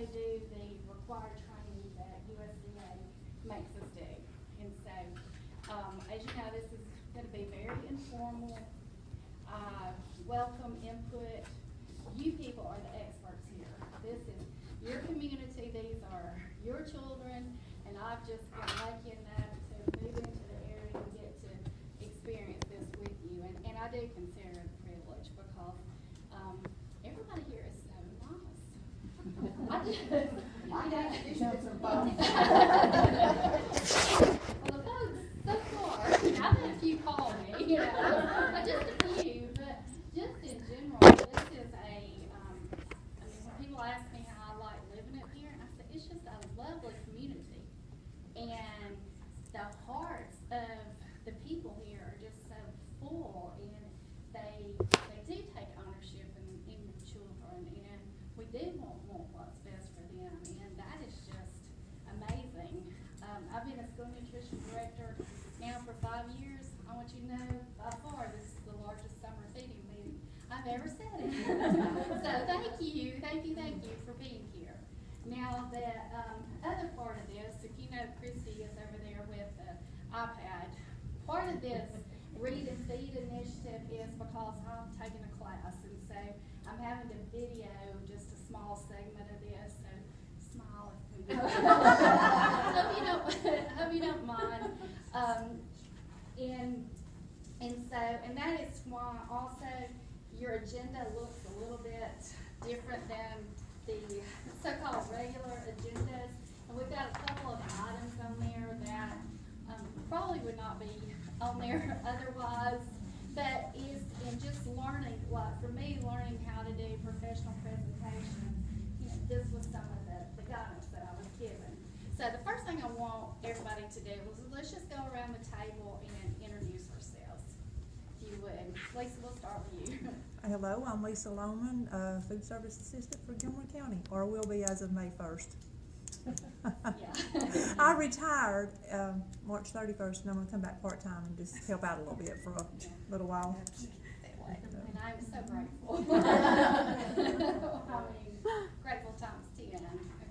they do the required training that USDA makes us do. And so, as you know, this is going to be very informal. Welcome input. You people are the experts here. This is your community. These are your children, and I've just been lucky enough to move into the area and get to experience this with you. And I do consider it a privilege because everybody here is so nice. I just some fun. Well, the folks so far, I've had a few call me, you know, just a few, but just in general, this is a, I mean, when people ask me how I like living up here, I say it's just a lovely community. And the hearts of the people here are just so full, and they do take ownership in the children, and we do want what's best for them, and that is just amazing. I've been a school nutrition director now for 5 years. I want you to know, by far, this is the largest summer feeding meeting I've ever sat in. So thank you for being here. Now, the other part of this, if you know Christy is over there with the iPad, part of this Read and Feed initiative is because I'm taking a class, and so I'm having to video just a small segment of this, so smile if we hope you don't mind. And that is why also your agenda looks a little bit different than the so-called regular agendas. And we've got a couple of items on there that probably would not be on there otherwise, but is in just learning, like for me, learning how to do professional presentations. You know, this was some of the guidance that I was given. So the first thing I want everybody to do is let's just go around the table and introduce ourselves, if you would. Lisa, we'll start with you. Hello, I'm Lisa Lohman, food service assistant for Gilmer County, or will be as of May 1st. Yeah. I retired March 31st, and I'm going to come back part-time and just help out a little bit for a little while. And I'm so grateful. I mean, grateful times 10.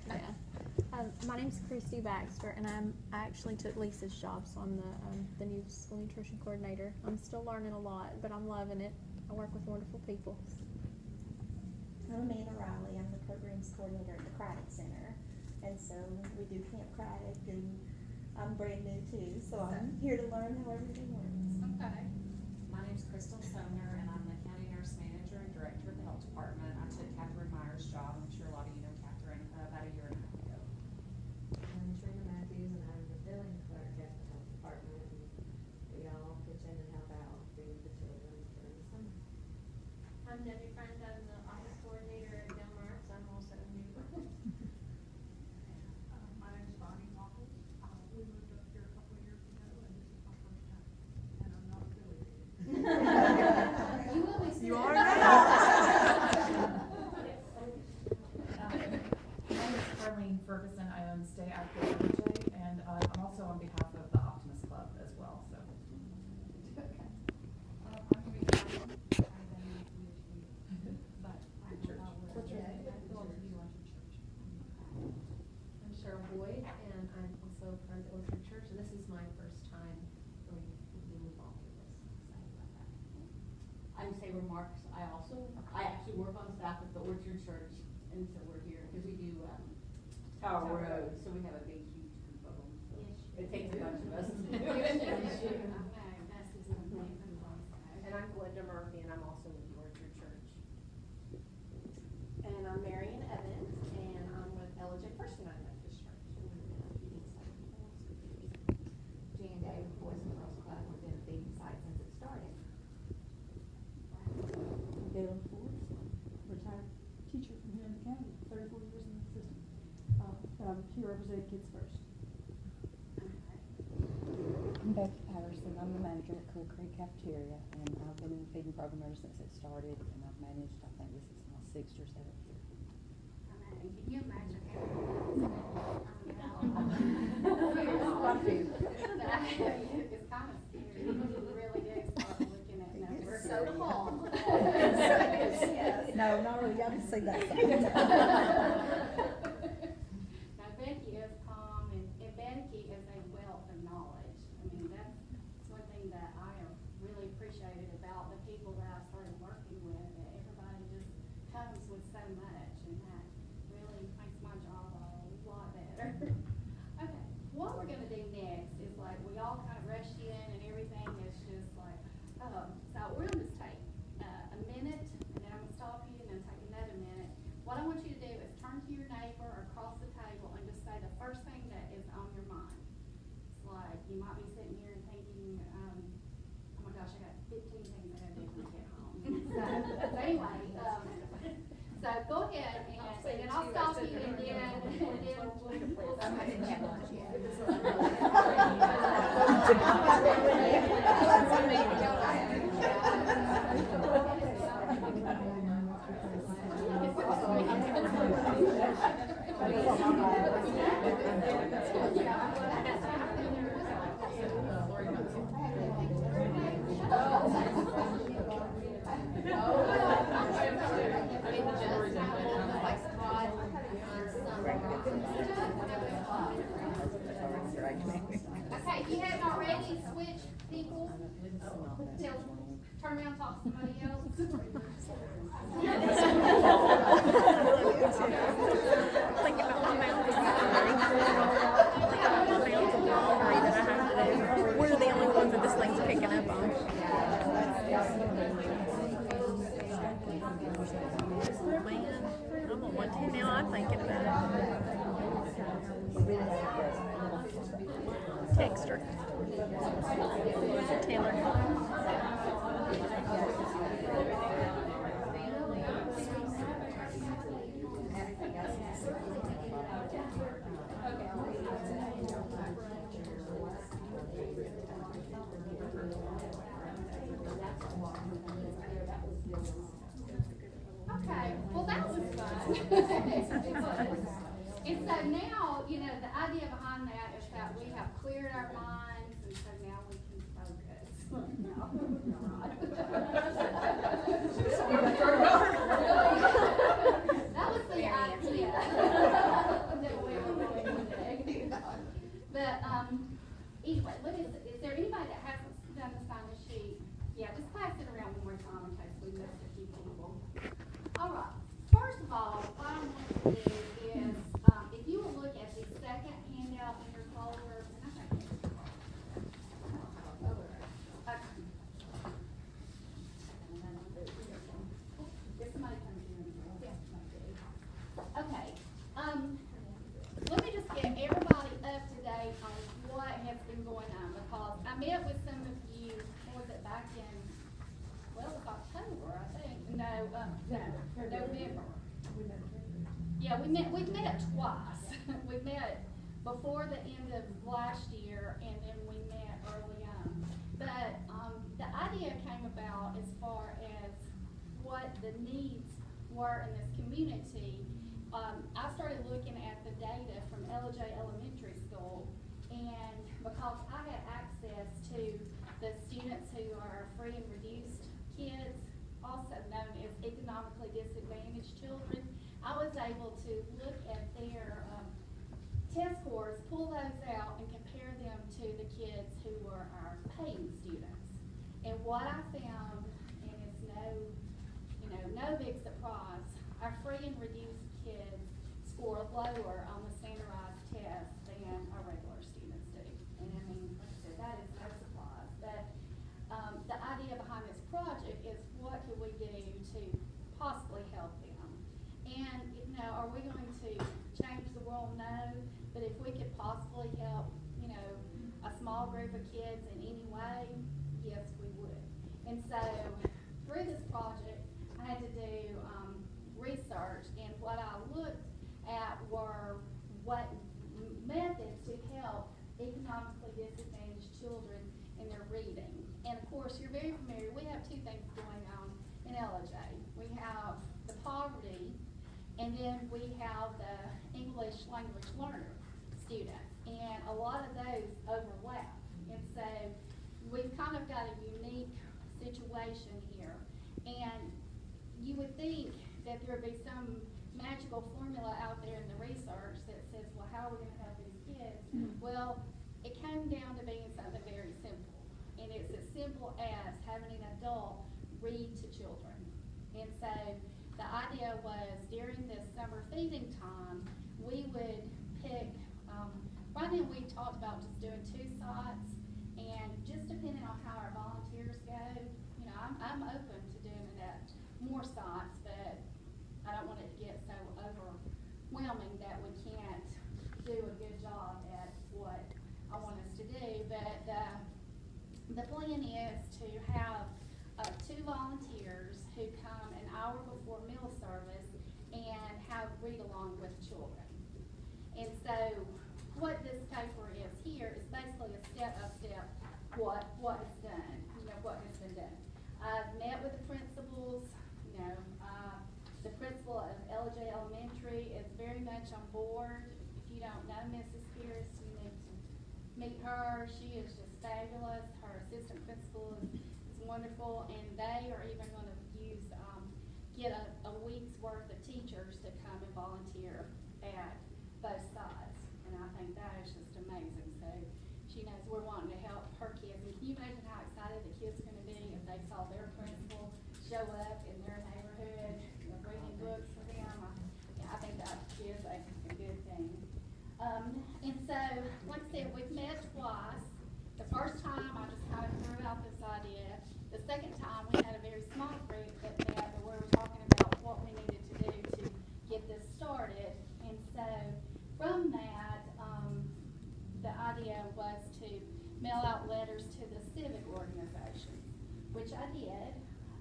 Okay. Yeah. My name's Christy Baxter, and I actually took Lisa's job, so I'm the new school nutrition coordinator. I'm still learning a lot, but I'm loving it. I work with wonderful people. I'm Amanda Riley. I'm the programs coordinator at the Craddock Center, and so we do Camp Craddock, and I'm brand new too, so I'm here to learn how everything works. Okay. My name's Crystal Sumner, and I'm the county nurse manager and director of the health department. I took Catherine Meyer's job. I'm sure a lot of you know Catherine about a year and a half ago. I'm Trina Matthews, and I'm the billing clerk at the health department. And we all pitch in and help out feed the children during the summer. I'm Debbie Friend. I'm the office coordinator at Del Mar, so I'm also new. My name is Bonnie Waffles. We moved up here a couple of years ago, and this is my first time. And I'm not affiliated. You will be soon. You are now. My name is Carlene Ferguson. I own Stay Active Energy, and I'm also on behalf of the Optimist Club as well. So. Okay. I'm retired. I've been in PhD, but I Church. know how What's your name? I go to Elijah Church. I'm Cheryl Boyd, and I'm also part of the Orchard Church, and this is my first time really being involved in this. I'm excited about that. I'm Saber Marks. I actually work on staff at the Orchard Church, and so we're here because we do Tower Road, so we have a big, huge group of them. So it takes a bunch of us to do it. And I'm Glenda Murphy, and I'm also with the Orchard Church. And I'm Marion Evans, and I'm with LJ First United Methodist Church. Jan Day, Boys and Girls Club, we've been a feeding site since it started. Galen Ford, retired teacher from here in the county, 34 years in the system. I'm here representing Kids First. I'm Becky Patterson. I'm the manager at Cool Creek Cafeteria, and I've been in the feeding program ever since it started, and I've managed, I think this is my 6th or 7th year. Can you imagine it's kind of scary. You really do start looking at numbers. So calm. No, not really. I didn't see that side. anyway, so go ahead and then I'll stop you and then we'll Okay, if you haven't already, switch people. Turn around and talk to somebody else. Think about my mounds of laundry. That I have to do. We're the only ones that this thing's picking up on. Man, I'm on one too now. I'm thinking about it. Text her. Tell her. Okay, well that was fun. And so now, you know, the idea behind that is that we have cleared our minds, and so now we can focus. That was the idea. But anyway, is there anybody that hasn't done the sign-in sheet? Yeah, just pass it around one more time in case we missed a few people. All right. First of all, what I want to do is, if you will look at the second handout in your folder, and I think it's okay. Let me just get everybody up to date on what has been going on, because I met with some of you, what was it, back in, well, it was October, I think. No, November. Yeah, we've met twice. We met before the end of last year, and then we met early on. But the idea came about as far as what the needs were in this community. I started looking at the data from LJ Elementary School, and because I had access to the students who are free and reduced kids, also known as economically disadvantaged children, I was able to look at their test scores, pull those out, and compare them to the kids who were our paying students. And what I found, and it's no big surprise, our free and reduced kids score lower on the standardized test than our regular students do. And I mean, like I said, that is no surprise. But the idea behind this project is, what can we do to possibly help them? And, are we going to change the world? No. But if we could possibly help, a small group of kids in any way, yes, we would. And so, through this project, I had to do research, and what I looked at were what methods to help economically disadvantaged children in their reading. And of course, you're very familiar, we have two things going on in LJ. We have the poverty, and then we have the English language learner students. And a lot of those overlap. And so we've kind of got a unique situation here. And you would think that there would be some magical formula out there in the research that says, well, how are we going to help these kids? Well, it came down to being something very simple. And it's as simple as having an adult read to children. And so the idea was, during this summer feeding time, we would pick, right now we talked about just doing 2 sites, and just depending on how our volunteers go, I'm open to doing it at more sites, but I don't want it to get so overwhelming that we can't do a good job at what I want us to do. But the plan is to have 2 volunteers who come, and I before meal service and have read-along with children. And so what this paper is here is basically a step-by-step what is done, what has been done. I've met with the principals, the principal of LJ Elementary is very much on board. If you don't know Mrs. Pierce, you need to meet her. She is just fabulous. Her assistant principal is wonderful, and they are even going to get a week's worth of teachers to come and volunteer at both sides. And I think that is just amazing. So she knows we're wanting to help her kids. And can you imagine how excited the kids are going to be if they saw their principal show up in their neighborhood, reading books for them? I think that is a good thing. And so, like I said, we've met twice. The first time, I just kind of threw out this idea. The second time, we had a very small group that met, where we were talking about what we needed to do to get this started. And so, from that, the idea was to mail out letters to the civic organizations, which I did.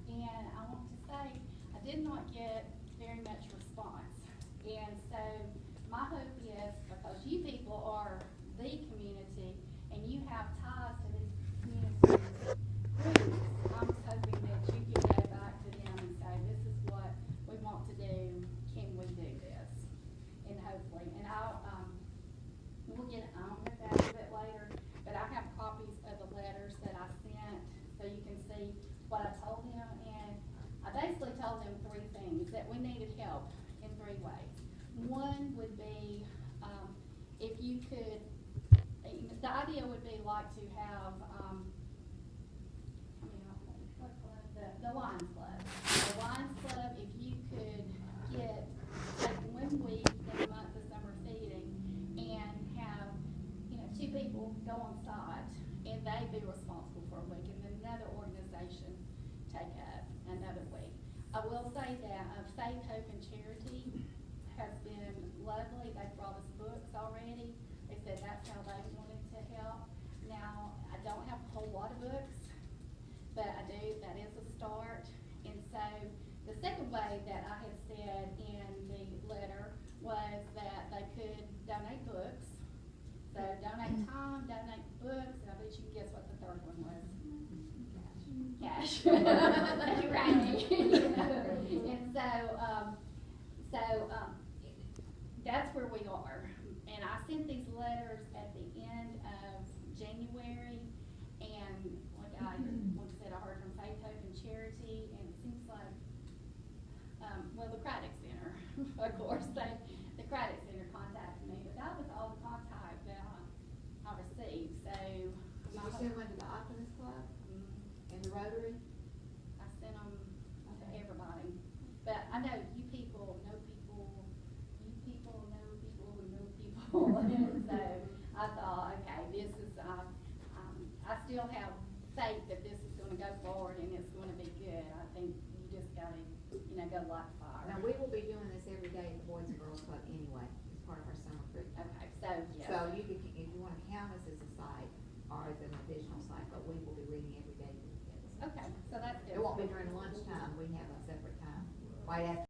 And I want to say, I did not get very much response. And so, my hope is, because you people are the community, and you have ties to these community groups, I'm just hoping that you can go back to them and say, this is what we want to do, can we do this? And hopefully, and we'll get on with that a little bit later, but I have copies of the letters that I sent, so you can see what I told them, and I basically told them three things, that we needed help in three ways. One would be, if you could, the idea would be like to have, the Lions Club. The Lions Club, if you could take 1 week in the month of summer feeding and have, 2 people go on site and they be responsible for a week, and then another organization take up another week. I will say that Faith, Hope, and Charity has been lovely. They've brought us books already. They said that's how they wanted to help. Now, I don't have a whole lot of books, but I do. That is a start. And so the second way that I had said in the letter was that they could donate books. So donate time, donate books, and I bet you can guess what the third one was. Cash. That's right. And so that's where we are. And I sent these letters at the end of January, and like I said, I heard from Faith, Hope, and Charity, and it seems like, the Craddock Center, of course, the Craddock Center contacted me, but that was all the contact that I received. So did you send one to the Optimist Club and the Rotary? I sent them to everybody, but I know you people know people, you people know people who know people, and so I thought, okay, this is, I still have faith that this is gonna go forward and it's gonna be good. I think you just gotta, go light the fire. Now, we will be doing this every day at the Boys and Girls Club anyway, as part of our summer curriculum. Okay, so, yeah. So you can, if you wanna count us as a site or as an additional site, but we will be reading every day to the kids. Okay, so that's good. It won't be during lunchtime, we have a separate time, right after